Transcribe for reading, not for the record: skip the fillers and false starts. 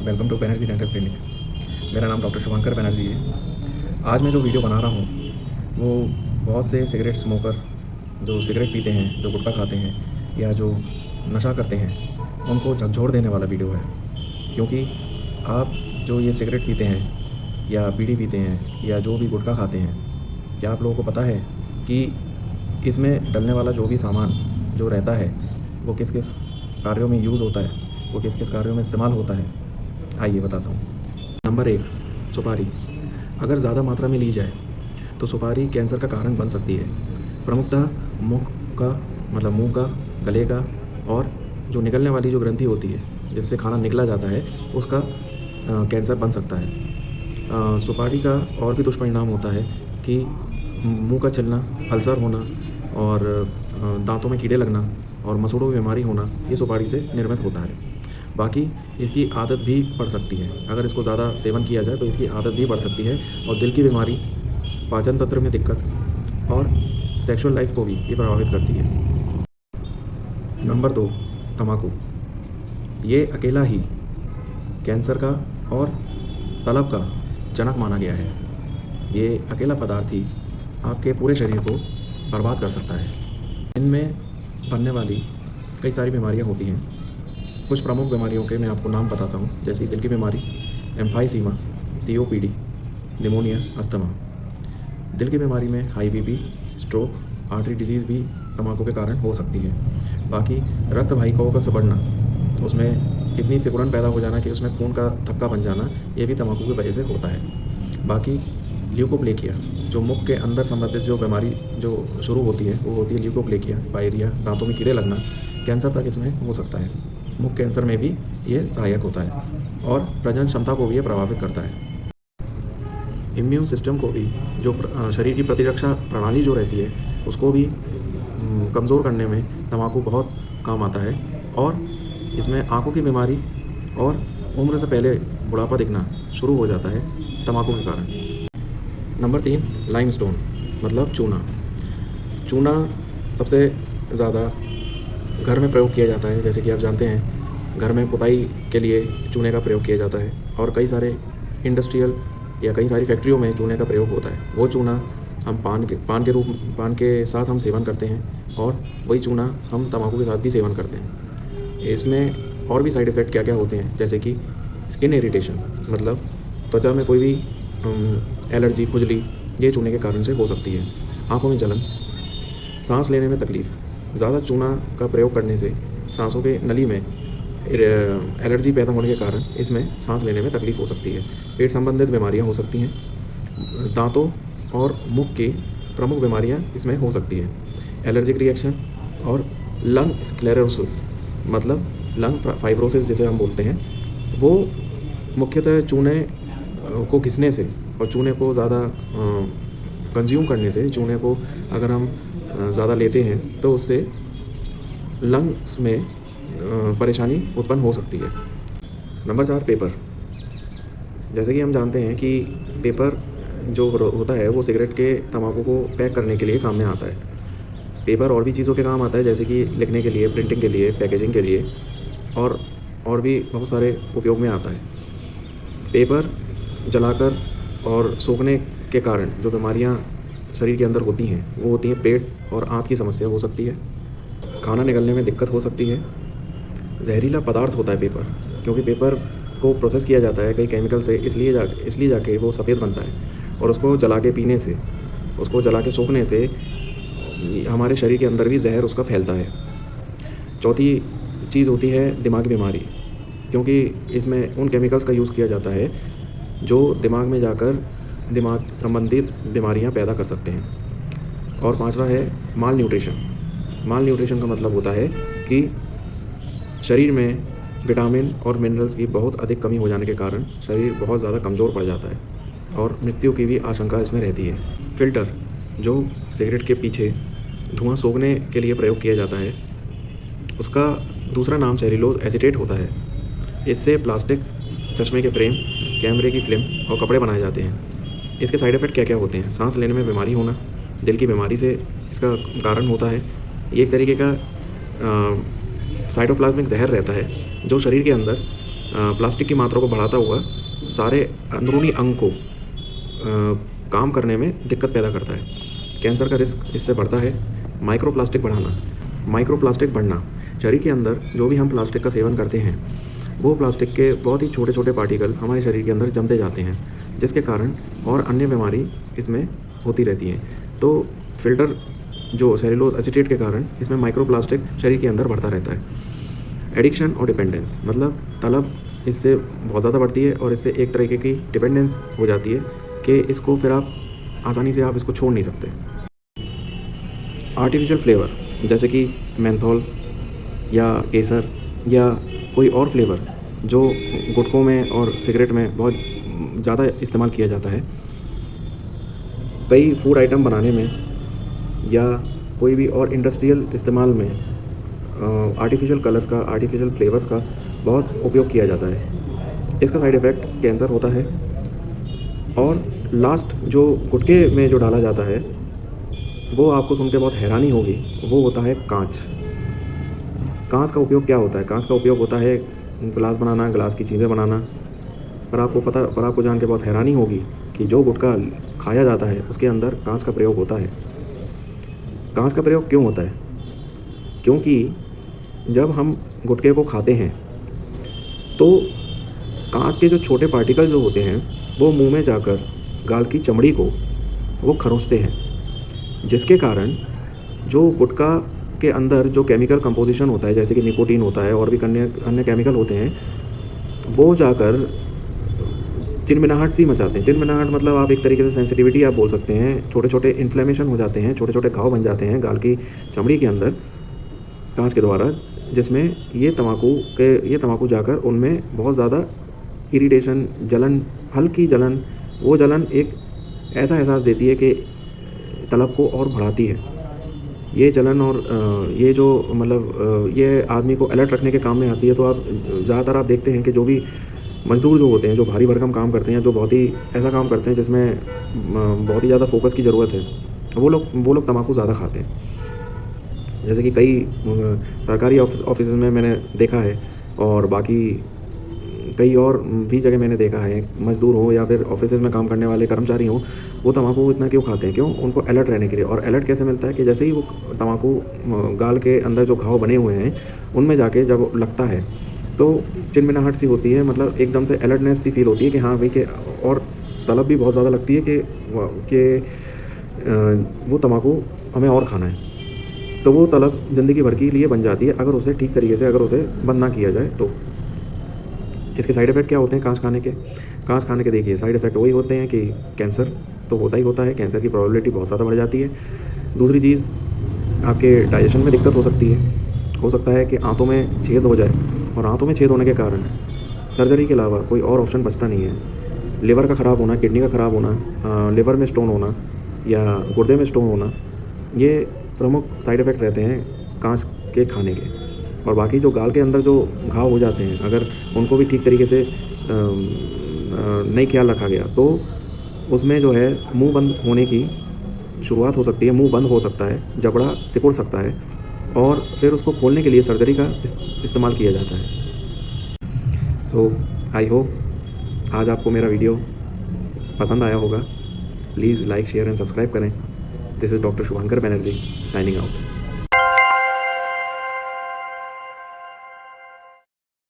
Welcome to Banerjee dental clinic. मेरा नाम doctor शुभंकर बैनर्जी है। आज मैं जो वीडियो बना रहा हूँ वो बहुत से सिगरेट स्मोकर जो सिगरेट पीते हैं, जो गुटखा खाते हैं या जो नशा करते हैं, उनको झकझोर देने वाला वीडियो है। क्योंकि आप जो ये सिगरेट पीते हैं या बीड़ी पीते हैं या जो भी गुटखा खाते हैं, क्या आप लोगों को पता है कि इसमें डलने वाला जो भी सामान जो रहता है वो किस किस कार्यों में यूज़ होता है, वो किस किस कार्यों में इस्तेमाल होता है? आइए बताता हूँ। नंबर 1, सुपारी। अगर ज़्यादा मात्रा में ली जाए तो सुपारी कैंसर का कारण बन सकती है। प्रमुखतः मुख का मतलब मुंह का, गले का और जो निकलने वाली जो ग्रंथि होती है जिससे खाना निकला जाता है उसका कैंसर बन सकता है। सुपारी का और भी दुष्परिणाम होता है कि मुंह का छिलना, अल्सर होना और दांतों में कीड़े लगना और मसूड़ों की बीमारी होना, ये सुपारी से निर्मित होता है। बाकी इसकी आदत भी पड़ सकती है। अगर इसको ज़्यादा सेवन किया जाए तो इसकी आदत भी बढ़ सकती है और दिल की बीमारी, पाचन तंत्र में दिक्कत और सेक्सुअल लाइफ को भी ये प्रभावित करती है। नंबर 2, तम्बाकू। ये अकेला ही कैंसर का और तलब का जनक माना गया है। ये अकेला पदार्थ ही आपके पूरे शरीर को बर्बाद कर सकता है। इनमें बनने वाली कई सारी बीमारियां होती हैं। कुछ प्रमुख बीमारियों के मैं आपको नाम बताता हूँ, जैसे दिल की बीमारी, एम्फाइसीमा, COPD, निमोनिया, अस्थमा। दिल की बीमारी में high BP, stroke, artery disease भी तम्बाकू के कारण हो सकती है। बाकी रक्त वाहिकाओं का सिकुड़ना, उसमें इतनी सिकुड़न पैदा हो जाना कि उसमें खून का थक्का बन जाना, ये भी तम्बाकू की वजह से होता है। बाकी ल्यूकोप्लेकिया, जो मुख के अंदर संबंधित जो बीमारी जो शुरू होती है वो होती है ल्यूकोप्लेकिया, पायरिया, दांतों में कीड़े लगना, कैंसर तक इसमें हो सकता है। मुख कैंसर में भी ये सहायक होता है और प्रजनन क्षमता को भी ये प्रभावित करता है। इम्यून सिस्टम को भी, जो शरीर की प्रतिरक्षा प्रणाली जो रहती है उसको भी कमज़ोर करने में तम्बाकू बहुत काम आता है और इसमें आँखों की बीमारी और उम्र से पहले बुढ़ापा दिखना शुरू हो जाता है तम्बाकू के कारण। नंबर 3, लाइमस्टोन मतलब चूना। चूना सबसे ज़्यादा घर में प्रयोग किया जाता है। जैसे कि आप जानते हैं, घर में पुताई के लिए चूने का प्रयोग किया जाता है और कई सारे इंडस्ट्रियल या कई सारी फैक्ट्रियों में चूने का प्रयोग होता है। वो चूना हम पान के साथ हम सेवन करते हैं और वही चूना हम तम्बाकू के साथ भी सेवन करते हैं। इसमें और भी साइड इफ़ेक्ट क्या क्या होते हैं, जैसे कि स्किन इरिटेशन मतलब त्वचा में कोई भी एलर्जी, खुजली, ये चूने के कारण से हो सकती है। आँखों में जलन, सांस लेने में तकलीफ़। ज़्यादा चूना का प्रयोग करने से सांसों के नली में एलर्जी पैदा होने के कारण इसमें सांस लेने में तकलीफ़ हो सकती है। पेट संबंधित बीमारियां हो सकती हैं। दांतों और मुख की प्रमुख बीमारियां इसमें हो सकती है। एलर्जिक रिएक्शन और लंग स्क्लेरोसिस मतलब लंग फाइब्रोसिस जिसे हम बोलते हैं, वो मुख्यतः चूने को घिसने से और चूने को ज़्यादा कंज्यूम करने से, चूने को अगर हम ज़्यादा लेते हैं तो उससे लंग्स में परेशानी उत्पन्न हो सकती है। Number 4, paper. जैसे कि हम जानते हैं कि पेपर जो होता है वो सिगरेट के तम्बाकू को पैक करने के लिए काम में आता है। पेपर और भी चीज़ों के काम आता है, जैसे कि लिखने के लिए, प्रिंटिंग के लिए, पैकेजिंग के लिए और भी बहुत सारे उपयोग में आता है। पेपर जलाकर और सूखने के कारण जो बीमारियां शरीर के अंदर होती हैं वो होती हैं पेट और आंत की समस्या हो सकती है, खाना निकलने में दिक्कत हो सकती है। जहरीला पदार्थ होता है पेपर, क्योंकि पेपर को प्रोसेस किया जाता है कई केमिकल से, इसलिए जाके वो सफ़ेद बनता है और उसको जला के पीने से, उसको जला के सूखने से हमारे शरीर के अंदर भी जहर उसका फैलता है। चौथी चीज़ होती है दिमागी बीमारी, क्योंकि इसमें उन केमिकल्स का यूज़ किया जाता है जो दिमाग में जाकर दिमाग संबंधित बीमारियां पैदा कर सकते हैं। और 5वां है माल न्यूट्रिशन। माल न्यूट्रिशन का मतलब होता है कि शरीर में विटामिन और मिनरल्स की बहुत अधिक कमी हो जाने के कारण शरीर बहुत ज़्यादा कमज़ोर पड़ जाता है और मृत्यु की भी आशंका इसमें रहती है। फ़िल्टर, जो सिगरेट के पीछे धुआं सोखने के लिए प्रयोग किया जाता है, उसका दूसरा नाम सेल्यूलोज एसीटेट होता है। इससे प्लास्टिक, चश्मे के फ्रेम, कैमरे की फिल्म और कपड़े बनाए जाते हैं। इसके साइड इफ़ेक्ट क्या क्या होते हैं? सांस लेने में बीमारी होना, दिल की बीमारी से इसका कारण होता है। ये एक तरीके का साइटोप्लाज्मिक जहर रहता है जो शरीर के अंदर प्लास्टिक की मात्रा को बढ़ाता हुआ सारे अंदरूनी अंग को काम करने में दिक्कत पैदा करता है। कैंसर का रिस्क इससे बढ़ता है। माइक्रोप्लास्टिक बढ़ना, शरीर के अंदर जो भी हम प्लास्टिक का सेवन करते हैं वो प्लास्टिक के बहुत ही छोटे छोटे पार्टिकल हमारे शरीर के अंदर जमते जाते हैं, जिसके कारण और अन्य बीमारी इसमें होती रहती है। तो फिल्टर जो सेलुलोज एसीटेट के कारण इसमें माइक्रोप्लास्टिक शरीर के अंदर बढ़ता रहता है। एडिक्शन और डिपेंडेंस, मतलब तलब इससे बहुत ज़्यादा बढ़ती है और इससे एक तरीके की डिपेंडेंस हो जाती है कि इसको फिर आप आसानी से आप इसको छोड़ नहीं सकते। आर्टिफिशियल फ्लेवर जैसे कि मेंथोल या केसर या कोई और फ्लेवर जो गुटखों में और सिगरेट में बहुत ज़्यादा इस्तेमाल किया जाता है। कई फूड आइटम बनाने में या कोई भी और इंडस्ट्रियल इस्तेमाल में आर्टिफिशियल कलर्स का, आर्टिफिशियल फ्लेवर्स का बहुत उपयोग किया जाता है। इसका साइड इफ़ेक्ट कैंसर होता है। और लास्ट जो गुटखे में जो डाला जाता है वो आपको सुन के बहुत हैरानी होगी, वो होता है कांच। कांच का उपयोग क्या होता है? कांच का उपयोग होता है गिलास बनाना, गिलास की चीज़ें बनाना। पर आपको जान के बहुत हैरानी होगी कि जो गुटखा खाया जाता है उसके अंदर कांच का प्रयोग होता है। कांच का प्रयोग क्यों होता है? क्योंकि जब हम गुटखे को खाते हैं तो कांच के जो छोटे पार्टिकल जो होते हैं वो मुंह में जाकर गाल की चमड़ी को वो खरोंचते हैं, जिसके कारण जो गुटखा के अंदर जो केमिकल कंपोजिशन होता है, जैसे कि निकोटीन होता है और भी अन्य केमिकल होते हैं, वो जाकर चिनमिनाहट सी मचाते हैं। चिनमिनाहट मतलब आप एक तरीके से सेंसिटिविटी आप बोल सकते हैं। छोटे छोटे इन्फ्लेमेशन हो जाते हैं, छोटे छोटे घाव बन जाते हैं गाल की चमड़ी के अंदर कांच के द्वारा, जिसमें ये तंबाकू जाकर उनमें बहुत ज़्यादा इरिटेशन, जलन, हल्की जलन, वो जलन एक ऐसा एहसास देती है कि तलब को और बढ़ाती है। ये जलन और ये जो मतलब ये आदमी को अलर्ट रखने के काम में आती है। तो आप ज़्यादातर आप देखते हैं कि जो भी मज़दूर जो होते हैं, जो भारी भरकम काम करते हैं, जो बहुत ही ऐसा काम करते हैं जिसमें बहुत ही ज़्यादा फोकस की ज़रूरत है, वो लोग तंबाकू ज़्यादा खाते हैं। जैसे कि कई सरकारी ऑफिस में मैंने देखा है और बाकी कई और भी जगह मैंने देखा है, मज़दूर हो या फिर ऑफिस में काम करने वाले कर्मचारी हों, वो तंबाकू इतना क्यों खाते हैं? क्यों? उनको अलर्ट रहने के लिए। और अलर्ट कैसे मिलता है कि जैसे ही वो तंबाकू गाल के अंदर जो घाव बने हुए हैं उनमें जाके जब लगता है तो चिनमिनाहट सी होती है, मतलब एकदम से अलर्टनेस सी फील होती है कि हाँ भाई के, और तलब भी बहुत ज़्यादा लगती है कि वो तंबाकू हमें और खाना है। तो वो तलब ज़िंदगी भर के लिए बन जाती है अगर उसे ठीक तरीके से अगर उसे बंद ना किया जाए तो। इसके साइड इफ़ेक्ट क्या होते हैं कांच खाने के? कांच खाने के देखिए साइड इफ़ेक्ट वही होते हैं कि कैंसर तो होता ही होता है, कैंसर की प्रोबेबिलिटी बहुत ज़्यादा बढ़ जाती है। दूसरी चीज़, आपके डाइजेशन में दिक्कत हो सकती है। हो सकता है कि आंतों में छेद हो जाए और आंतों में छेद होने के कारण सर्जरी के अलावा कोई और ऑप्शन बचता नहीं है। लिवर का ख़राब होना, किडनी का ख़राब होना, लिवर में स्टोन होना या गुर्दे में स्टोन होना, ये प्रमुख साइड इफ़ेक्ट रहते हैं कांच के खाने के। और बाकी जो गाल के अंदर जो घाव हो जाते हैं, अगर उनको भी ठीक तरीके से नहीं ख्याल रखा गया तो उसमें जो है मुंह बंद होने की शुरुआत हो सकती है। मुंह बंद हो सकता है, जबड़ा सिकुड़ सकता है और फिर उसको खोलने के लिए सर्जरी का इस्तेमाल किया जाता है। सो आई होप आज आपको मेरा वीडियो पसंद आया होगा। Please like, share and subscribe करें। This is doctor Shubhankar Banerjee signing out.